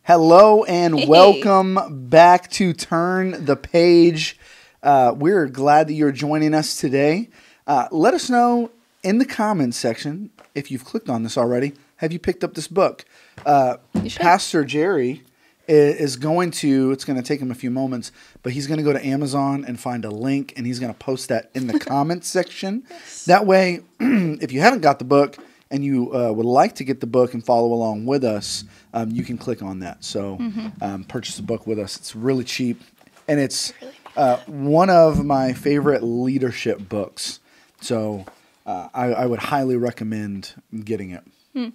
Hello and welcome back to Turn the Page. We're glad that you're joining us today. Let us know in the comments section if you've clicked on this already. Have you picked up this book? Pastor Jerry is going to, it's going to take him a few moments, but he's going to go to Amazon and find a link, and he's going to post that in the comments section. Yes. That way, if you haven't got the book and you would like to get the book and follow along with us, you can click on that. So purchase the book with us. It's really cheap, and it's one of my favorite leadership books. So I would highly recommend getting it.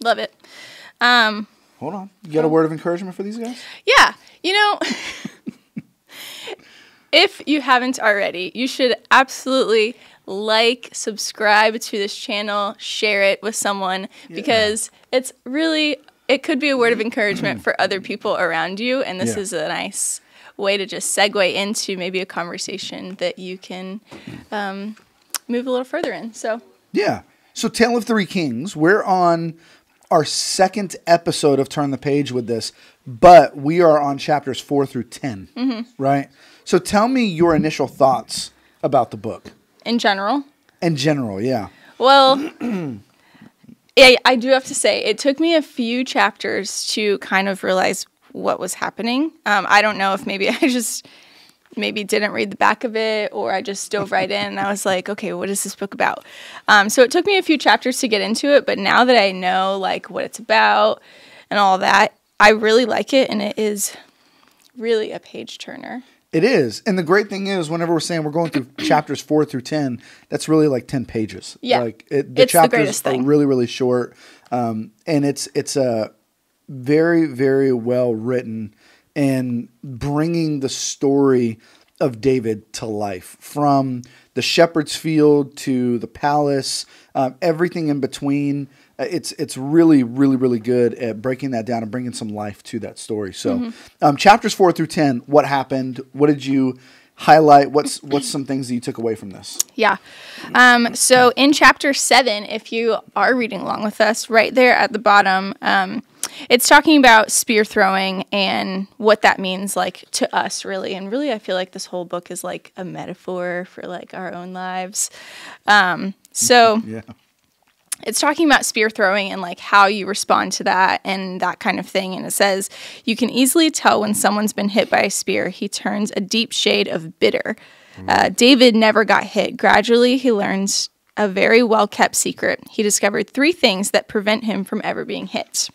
Love it. Hold on. You got a word of encouragement for these guys? Yeah. You know, if you haven't already, you should absolutely subscribe to this channel, share it with someone, because it's really, it could be a word of encouragement for other people around you. And this is a nice way to just segue into maybe a conversation that you can move a little further in. So, yeah. So Tale of Three Kings, we're on our second episode of Turn the Page with this, but we are on chapters 4 through 10, right? So tell me your initial thoughts about the book. In general? In general, yeah. Well, yeah, I do have to say, it took me a few chapters to kind of realize what was happening. I don't know if maybe I just didn't read the back of it, or I just dove right in and I was like, okay, what is this book about? So it took me a few chapters to get into it, but now that I know like what it's about and all that, I really like it, and it is really a page turner. It is. And the great thing is, whenever we're saying we're going through chapters 4 through 10, that's really like 10 pages. Yeah. Like the chapters are really, really short. And it's a very, very well written, and bringing the story of David to life, from the shepherd's field to the palace, everything in between. It's really, really, really good at breaking that down and bringing some life to that story. So chapters 4 through 10, what happened? What did you highlight? What's some things that you took away from this? Yeah. So in chapter 7, if you are reading along with us, right there at the bottom, it's talking about spear throwing and what that means like to us, really. And really, I feel like this whole book is like a metaphor for like our own lives. It's talking about spear throwing and like how you respond to that and that kind of thing. And it says, you can easily tell when someone's been hit by a spear. He turns a deep shade of bitter. David never got hit. Gradually, he learns a very well-kept secret. He discovered 3 things that prevent him from ever being hit.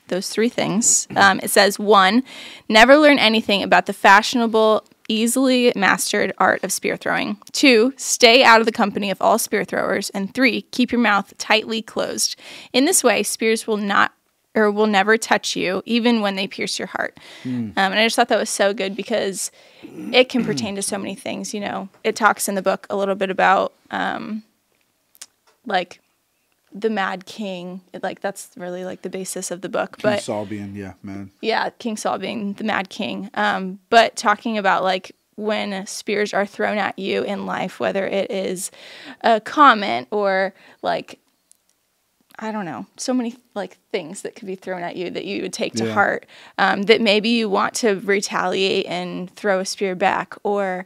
Those 3 things. It says, 1, never learn anything about the fashionable, easily mastered art of spear throwing. 2, stay out of the company of all spear throwers. And 3, keep your mouth tightly closed. In this way, spears will never touch you, even when they pierce your heart. And I just thought that was so good, because it can pertain to so many things. You know, it talks in the book a little bit about like the Mad King. Like that's really like the basis of the book. King Saul being, mad. Yeah, King Saul being the Mad King. But talking about like when spears are thrown at you in life, whether it is a comment or like, I don't know, so many like things that could be thrown at you that you would take to heart, that maybe you want to retaliate and throw a spear back, or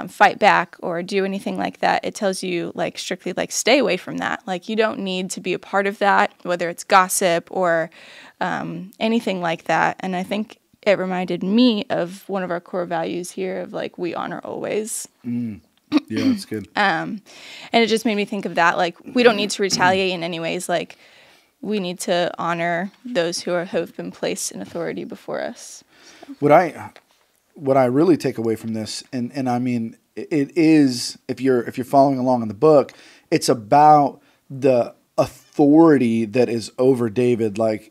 fight back, or do anything like that. It tells you like strictly like stay away from that. Like you don't need to be a part of that, whether it's gossip or anything like that. And I think it reminded me of one of our core values here of like, we honor always. Yeah, that's good. And it just made me think of that. Like we don't need to retaliate in any ways. Like we need to honor those who have been placed in authority before us. So. What I really take away from this, and I mean, it is, if you're following along in the book, it's about the authority that is over David. Like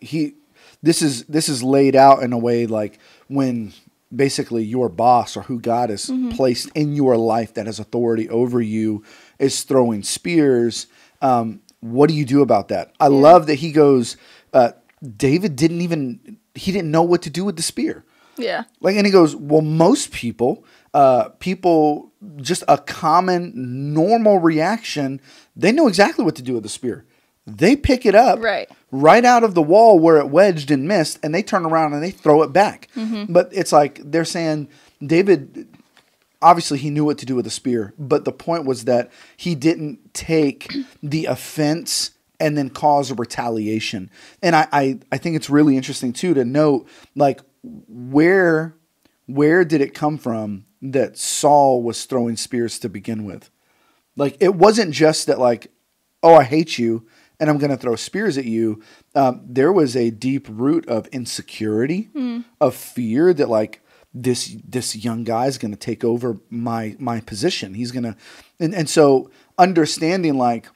this is laid out in a way like when basically your boss, or who God has placed in your life that has authority over you, is throwing spears. What do you do about that? I love that he goes, David didn't know what to do with the spear. Yeah. Like, and he goes, well, most people, just a common, normal reaction, they know exactly what to do with the spear. They pick it up right out of the wall where it wedged and missed, and they turn around and they throw it back. But it's like they're saying David, obviously he knew what to do with a spear, but the point was that he didn't take the offense and then cause a retaliation. And I think it's really interesting too to note, like, where did it come from that Saul was throwing spears to begin with? Like, it wasn't just that, like, oh, I hate you and I'm going to throw spears at you. There was a deep root of insecurity, of fear that, like, this young guy is going to take over my position. He's going to, and so understanding, like,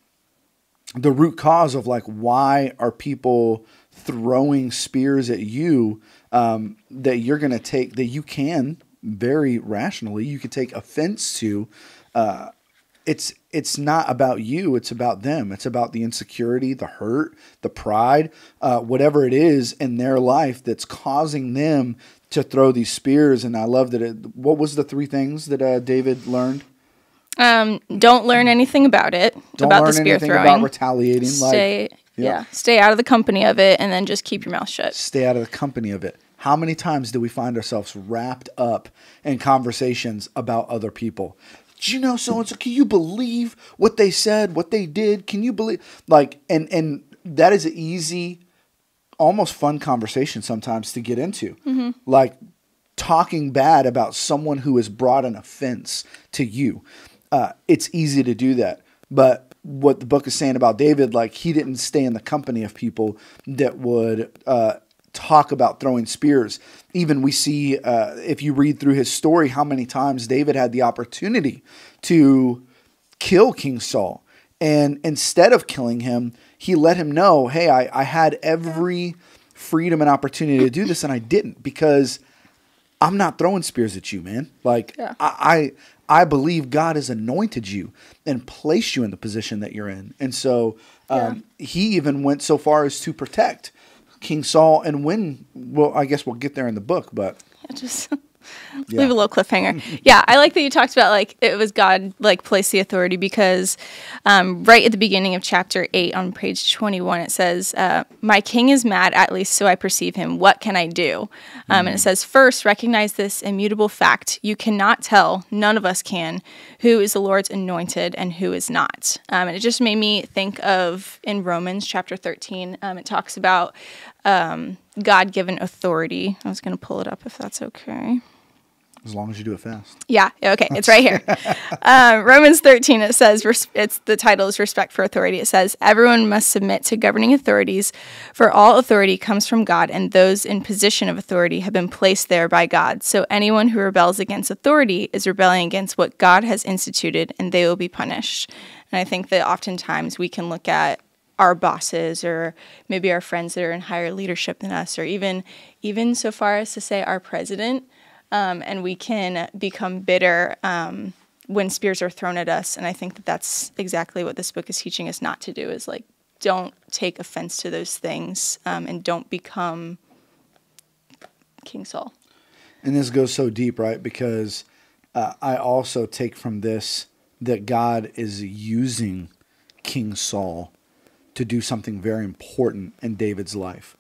the root cause of, like, why are people throwing spears at you, that you're going to take, that you can very rationally, you could take offense to. It's not about you. It's about them. It's about the insecurity, the hurt, the pride, whatever it is in their life that's causing them to throw these spears. And I love that. What was the 3 things that David learned? Don't learn anything about it. Don't about learn the spear anything throwing. about retaliating. Stay out of the company of it, and then just keep your mouth shut. Stay out of the company of it. How many times do we find ourselves wrapped up in conversations about other people? Do you know so-and-so? Can you believe what they said, what they did? Can you believe? Like, and that is an easy, almost fun conversation sometimes to get into. Like, talking bad about someone who has brought an offense to you. It's easy to do that. But what the book is saying about David, like, he didn't stay in the company of people that would talk about throwing spears. Even we see, if you read through his story, how many times David had the opportunity to kill King Saul. And instead of killing him, he let him know, hey, I had every freedom and opportunity to do this, and I didn't, because I'm not throwing spears at you, man. Like, I believe God has anointed you and placed you in the position that you're in. And so he even went so far as to protect King Saul and win. Well, I guess we'll get there in the book, but just leave a little cliffhanger. Yeah, I like that you talked about, like, it was God, like, placed the authority, because right at the beginning of chapter 8 on page 21, it says, my king is mad, at least so I perceive him. What can I do? And it says, first, recognize this immutable fact. You cannot tell, none of us can, who is the Lord's anointed and who is not. And it just made me think of, in Romans chapter 13, it talks about God-given authority. I was going to pull it up if that's okay. As long as you do it fast. Yeah, okay, it's right here. Romans 13, it says, the title is Respect for Authority. It says, everyone must submit to governing authorities, for all authority comes from God, and those in position of authority have been placed there by God. So anyone who rebels against authority is rebelling against what God has instituted, and they will be punished. And I think that oftentimes we can look at our bosses, or maybe our friends that are in higher leadership than us, or even so far as to say our president, and we can become bitter when spears are thrown at us. And I think that that's exactly what this book is teaching us not to do, is, like, don't take offense to those things, and don't become King Saul. And this goes so deep, right? Because I also take from this that God is using King Saul to do something very important in David's life.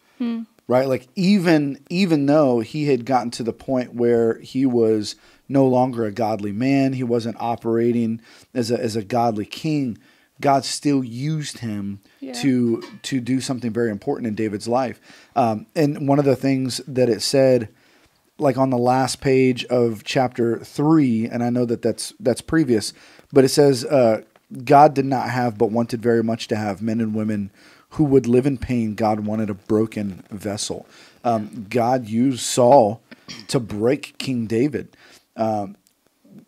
Right? Like, even though he had gotten to the point where he was no longer a godly man, he wasn't operating as a godly king, God still used him to do something very important in David's life. And one of the things that it said, like on the last page of chapter 3, and I know that that's previous, but it says, God did not have, but wanted very much to have, men and women who would live in pain. God wanted a broken vessel. God used Saul to break King David.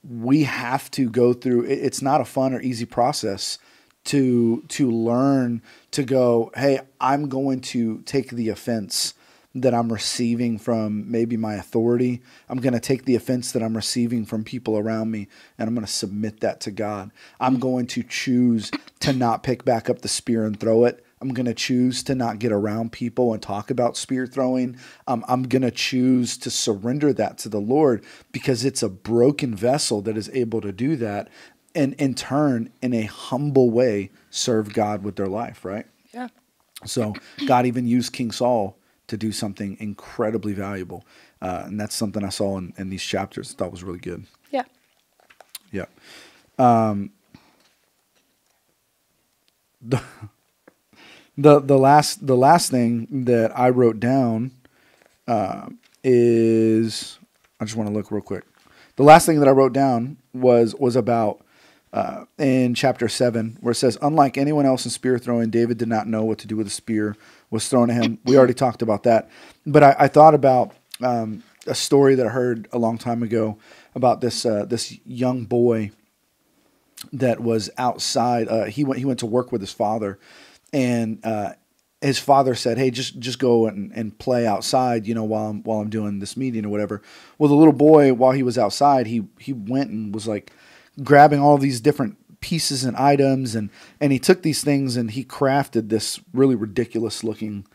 We have to go through, it's not a fun or easy process to learn to go, hey, I'm going to take the offense that I'm receiving from maybe my authority. I'm going to take the offense that I'm receiving from people around me, and I'm going to submit that to God. I'm going to choose to not pick back up the spear and throw it. I'm going to choose to not get around people and talk about spear throwing. I'm going to choose to surrender that to the Lord, because it's a broken vessel that is able to do that, and in turn, in a humble way, serve God with their life, right? Yeah. So God even used King Saul to do something incredibly valuable. And that's something I saw in these chapters. I thought was really good. Yeah. Yeah. The last thing that I wrote down is, I just want to look real quick. The last thing that I wrote down was about in chapter 7, where it says, unlike anyone else in spear throwing, David did not know what to do with a spear was thrown at him. We already talked about that. But I thought about a story that I heard a long time ago about this young boy that was outside. He went to work with his father, and his father said, "Hey, just go and play outside, while I'm doing this meeting or whatever." Well, the little boy, while he was outside, he went and was like grabbing all these different pieces and items, and he took these things and he crafted this really ridiculous looking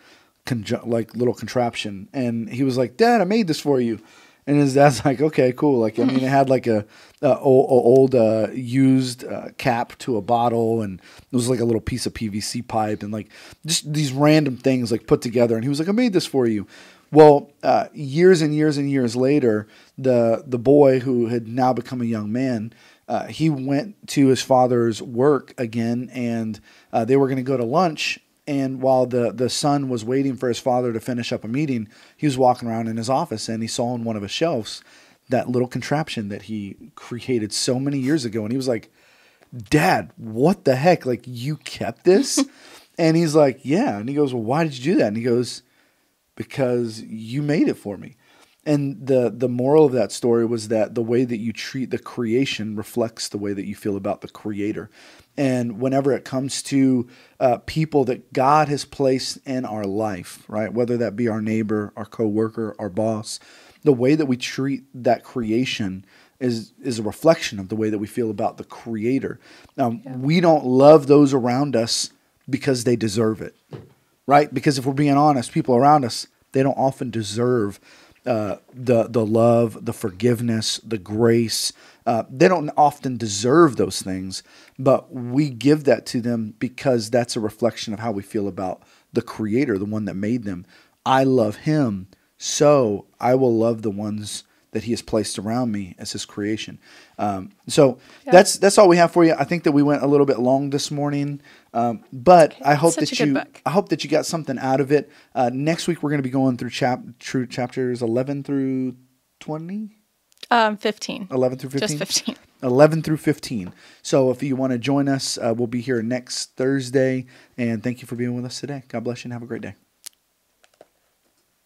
little contraption. And he was like, "Dad, I made this for you." And his dad's like, "Okay, cool." Like, I mean, it had like a old used cap to a bottle, and it was like a little piece of PVC pipe, and like just these random things like put together. And he was like, "I made this for you." Well, years and years and years later, the boy, who had now become a young man, he went to his father's work again, and they were going to go to lunch. And while the son was waiting for his father to finish up a meeting, he was walking around in his office, and he saw on one of his shelves that little contraption that he created so many years ago. And he was like, "Dad, what the heck? Like, you kept this?" And he's like, "Yeah." And he goes, "Well, why did you do that?" And he goes, "Because you made it for me." And the moral of that story was that the way that you treat the creation reflects the way that you feel about the Creator. And whenever it comes to people that God has placed in our life, right, whether that be our neighbor, our coworker, our boss, the way that we treat that creation is a reflection of the way that we feel about the Creator. We don't love those around us because they deserve it, right? Because if we're being honest, people around us, they don't often deserve the love, the forgiveness, the grace. They don't often deserve those things, but we give that to them because that's a reflection of how we feel about the Creator, the one that made them. I love Him, so I will love the ones that He has placed around me as His creation. That's all we have for you. I think that we went a little bit long this morning, but I hope that you got something out of it. Next week we're going to be going through chapters 11 through 20. 15. 11 through 15? Just 15. 11 through 15. So if you want to join us, we'll be here next Thursday. And thank you for being with us today. God bless you and have a great day.